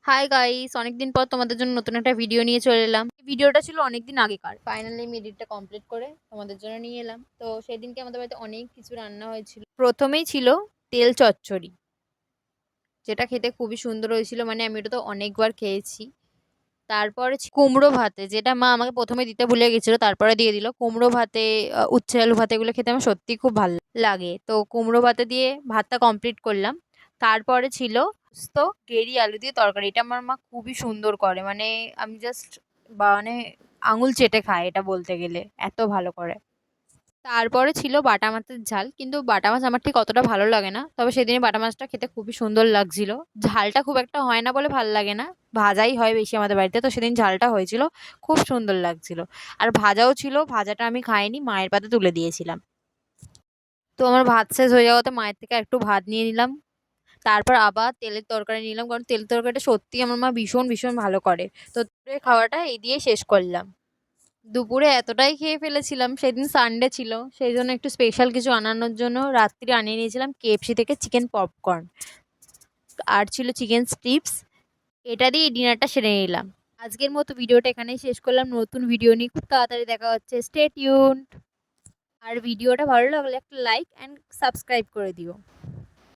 Hi guys, অনেকদিন পর তোমাদের জন্য নতুন একটা ভিডিও নিয়ে চলে এলাম। এই ভিডিওটা ছিল অনেকদিন আগেকার, ফাইনালি আমি এডিটটা কমপ্লিট করে তোমাদের জন্য নিয়ে এলাম। তো সেই দিনকে আমাদের বাড়িতে অনেক কিছু রান্না হয়েছিল। প্রথমেই ছিল তেল চচ্চড়ি, যেটা খেতে খুবই সুন্দর হয়েছিল, মানে আমি ওটা তো অনেকবার খেয়েছি। তারপরে কুমড়ো ভাতে, যেটা মা আমাকে প্রথমে দিতে ভুলে গেছিল, তারপরে দিয়ে দিল। কুমড়ো ভাতে উচ্ছে আলু ভাতে, এগুলো খেতে আমার সত্যি খুব ভালো লাগে। তো কুমড়ো ভাতে দিয়ে ভাতটা কমপ্লিট করলাম। তারপরে ছিল তো গেরি আলু দিয়ে তরকারি। এটা আমার মা খুবই সুন্দর করে, মানে আমি জাস্ট মানে আঙুল চেটে খাই এটা বলতে গেলে, এত ভালো করে। তারপরে ছিল বাটা মাছের ঝাল, কিন্তু বাটা মাছ আমার ঠিক অতটা ভালো লাগে না, তবে সেদিনে বাটা মাছটা খেতে খুবই সুন্দর লাগছিল। ঝালটা খুব একটা হয় না বলে ভালো লাগে না, ভাজাই হয় বেশি আমাদের বাড়িতে, তো সেদিন ঝালটা হয়েছিল, খুব সুন্দর লাগছিল। আর ভাজাও ছিল, ভাজাটা আমি খাইনি, মায়ের পাতে তুলে দিয়েছিলাম। তো আমার ভাত শেষ হয়ে যাওয়াতে মায়ের থেকে একটু ভাত নিয়ে নিলাম। তারপর আবার তেলের তরকারি নিলাম, কারণ তেলের তরকারিটা সত্যি আমার মা ভীষণ ভীষণ ভালো করে। তো দুপুরের খাওয়াটা এই দিয়ে শেষ করলাম। দুপুরে এতটাই খেয়ে ফেলেছিলাম, সেদিন সানডে ছিল, সেই জন্য একটু স্পেশাল কিছু আনানোর জন্য রাত্রি আনিয়ে নিয়েছিলাম কেএফসি থেকে চিকেন পপকর্ন, আর ছিল চিকেন স্ট্রিপস। এটা দিয়ে ডিনারটা সেরে নিলাম। আজকের মতো ভিডিওটা এখানেই শেষ করলাম। নতুন ভিডিও নিয়ে খুব তাড়াতাড়ি দেখা হচ্ছে, স্টে টিউনড। আর ভিডিওটা ভালো লাগলে একটা লাইক অ্যান্ড সাবস্ক্রাইব করে দিও।